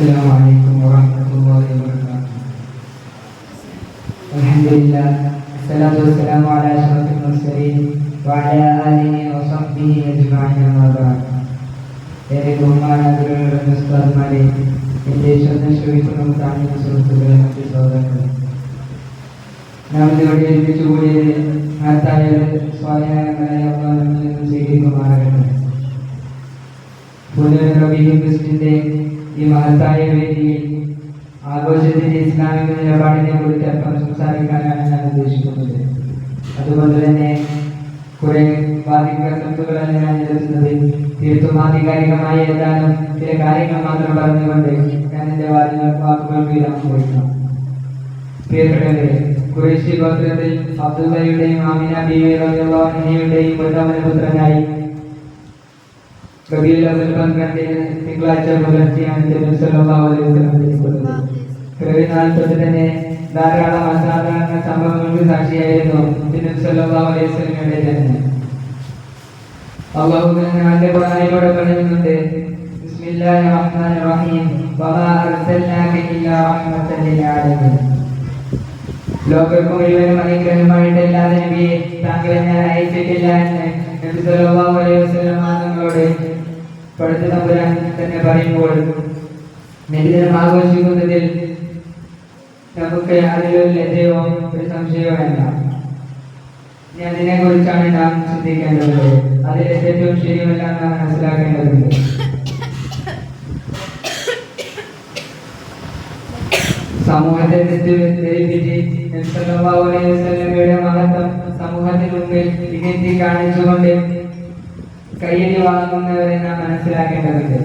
السلام عليكم ورحمة الله وبركاته. الحمد لله والصلاة والسلام على أشرف المرسلين وعلى آله وصحبه أجمعين أما بعد. ഏറെ ബഹുമാനാദരവുള്ള ഉസ്താദ്മാരെ, എൻ്റെ ശ്രദ്ധ ശ്രവിക്കുന്ന താങ്കളുടെ സുഹൃത്തുക്കളെ, മറ്റ് സഹോദരങ്ങളെ, നാം ഇതിവിടെ ഒരുമിച്ച് കൂടിയത് മഹത്തായ സ്വാധീനങ്ങളെ അള്ളാഹു സ്വീകരിക്കുമാറാകട്ടെ. ഫെസ്റ്റിന്റെ ഈ മഹത്തായ വേദിയിൽ ആഘോഷത്തിന്റെ ഇസ്ലാമിക നിലപാടിനെ കുറിച്ച് അല്പം സംസാരിക്കാനാണ് ഞാൻ ഉദ്ദേശിക്കുന്നത്. അതുകൊണ്ട് തന്നെ കുറെ വാദികളല്ല ഞാൻ എഴുതുന്നത്. തീർത്തും ആധികാരികമായ ഏതാനും ചില കാര്യങ്ങൾ മാത്രം പറഞ്ഞുകൊണ്ട് ഞാൻ എന്റെ വാക്കുകൾ വീരാൻ പോയിക്കാം. പ്രിയപ്പെട്ടവരെ, ഖുറൈശി ഗോത്രത്തിൽ അബ്ദുള്ളയുടെയും ആമിന ബീവി റളിയല്ലാഹു അൻഹയുടെയും പുത്രനായി റബീഉൽ അവ്വൽ 12 തിങ്കളാഴ്ച പുലർച്ചെയാണ് നബി സല്ലല്ലാഹു അലൈഹി വസല്ലം ജനിക്കുന്നത്. പിറവിനാൾ തൊട്ട് തന്നെ ധാരാളം അസാധാരണ സംഭവങ്ങൾക്ക് സാക്ഷിയായിരുന്നു നബി സല്ലല്ലാഹു അലൈഹി വസല്ലമയുടെ ജനനം. അല്ലാഹു തആല ഖുർആനിലൂടെ പറയുന്നുണ്ട്, ബിസ്മില്ലാഹിർ റഹ്മാനിർ റഹീം, വമാ അർസൽനാക ഇല്ലാ റഹ്മത്തൻ ലിൽ ആലമീൻ. ലോകർക്ക് മുഴുവനും അനുഗ്രഹമായിട്ടല്ലാതെ നബിയെ താങ്കളെ ഞാൻ അയച്ചിട്ടില്ല എന്ന് നബി സല്ലല്ലാഹു അലൈഹി വസല്ലം തങ്ങളോട് പടുത്ത തമ്പുരാൻ തന്നെ പറയുമ്പോൾ നബിദിനം ആഘോഷിക്കുന്നതിൽ നമുക്ക് അതിലൊരു ലജ്ജയോ ഒരു സംശയമോ വേണ്ട. ഇനി അതിനെ കുറിച്ചാണ് നാം ചിന്തിക്കേണ്ടത്. അതിൽ ഏറ്റവും ശരിയല്ല നാം മനസ്സിലാക്കേണ്ടതുണ്ട്. സമൂഹത്തെ തെറ്റിദ്ധരിപ്പിച്ച് നബി സല്ലല്ലാഹു അലൈഹി വസല്ലമയുടെ മഹത്വം സമൂഹത്തിന് മുമ്പിൽ ഇകഴ്ത്തി കാണിച്ചുകൊണ്ട് കയ്യടി വാങ്ങുന്നവരെ നാം മനസ്സിലാക്കേണ്ടതുണ്ട്.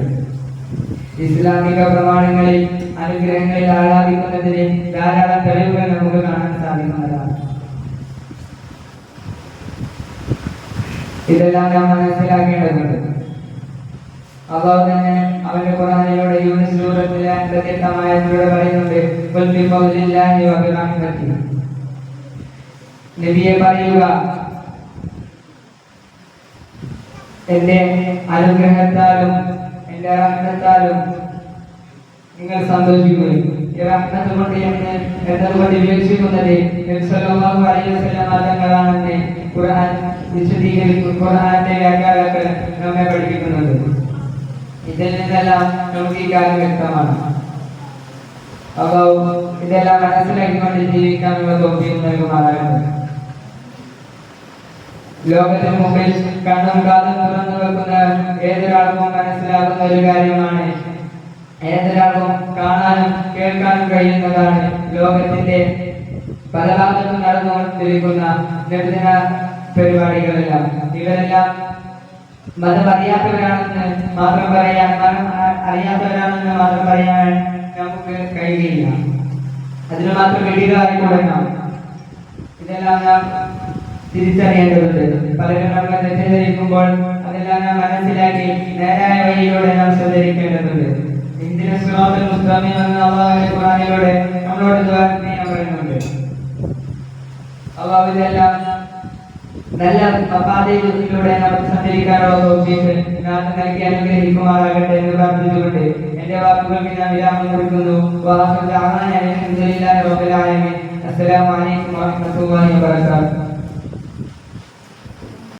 ഇസ്ലാമിക പ്രമാണങ്ങളിൽ അനുഗ്രഹങ്ങളിൽ ആരാധിക്കുന്നതിന് ധാരാളം തെളിവുകൾ നമുക്ക് കാണാൻ സാധിക്കുന്നതാണ്. ഇതെല്ലാം നാം മനസ്സിലാക്കേണ്ടതുണ്ട്. അല്ലാഹു തന്നെ അവന്റെ ഖുർആനിലൂടെ യൂനുസ് സൂറത്തിലെ 58-ാം ആയത്തിലൂടെ പറയുന്നുണ്ട്, ഖുൽ ബിഫദ്ലില്ലാഹി വബിറഹ്മതിഹി. നബിയെ പറയുക, എന്റെ അനുഗ്രഹത്താലും എന്റെ റഹ്മത്താലും നിങ്ങൾ സന്തോഷിക്കുകയും ഈ റഹ്മത്ത് കൊണ്ട് എന്നതുകൊണ്ട് വിവക്ഷിക്കുന്നത് നബി സല്ലല്ലാഹു അലൈഹി വസല്ലം തങ്ങളാണെന്ന് ഖുർആൻ വിശദീകരിക്കും. ഖുർആന്റെ വ്യാഖ്യാതാക്കൾ നമ്മെ പഠിപ്പിക്കുന്നുണ്ട്. ഇതിൽ നിന്നെല്ലാം നമുക്ക് ഈ കാര്യം വ്യക്തമാണ്. അപ്പോൾ ഇതെല്ലാം മനസ്സിലാക്കിക്കൊണ്ട് ജീവിക്കാനുള്ള തോഫീക്ക് നൽകുമാറാകട്ടെ. ലോകത്തിന് മുമ്പിൽ കണ്ണും കാതും തുറന്നു വെക്കുന്ന ഏതൊരാൾക്കും മനസ്സിലാകുന്ന ഒരു കാര്യമാണ്, ഏതൊരാൾക്കും കാണാനും കേൾക്കാനും കഴിയുന്നതാണ് ലോകത്തിന്റെ പല ഭാഗത്തും നടന്നുകൊണ്ടിരിക്കുന്ന നബിദിന പരിപാടികളെല്ലാം. ഇവരെല്ലാം മതം അറിയാത്തവരാണെന്ന് മാത്രം പറയാൻ നമുക്ക് കഴിയില്ല. അതിന് മാത്രം വെടികാരിക്കൂടെ നാം ഇതെല്ലാം നാം തിരിച്ചറിയേണ്ടതുണ്ട്. പലരും നമ്മൾ തെറ്റിദ്ധരിക്കുമ്പോൾ അതെല്ലാം നാം മനസ്സിലാക്കി നേരായ വഴിയിലൂടെ നാം സഞ്ചരിക്കേണ്ടതുണ്ട്. ഇന്ത്യൻ സിറാത്തുൽ മുസ്തഖീം എന്ന അല്ലാഹുവിന്റെ ഖുർആനിലൂടെ നമ്മളോട് ദുആ ചെയ്യാൻ പറയുന്നുണ്ട്. അല്ലാഹു ഇതെല്ലാം നല്ല പാതയിലൂടെ നമുക്ക് സഞ്ചരിക്കാനുള്ള തൗഫീഖ് നാം നൽകി അനുഗ്രഹിക്കുമാറാകട്ടെ എന്ന് പ്രാർത്ഥിച്ചുകൊണ്ട് എന്റെ വാക്കുകൾക്ക് ഞാൻ വിരാമം കൊടുക്കുന്നു. അൽഹംദുലില്ലാഹി റബ്ബിൽ ആലമീൻ. അസ്സലാമു അലൈക്കും വറഹ്മത്തുള്ളാഹി വബറകാതുഹു.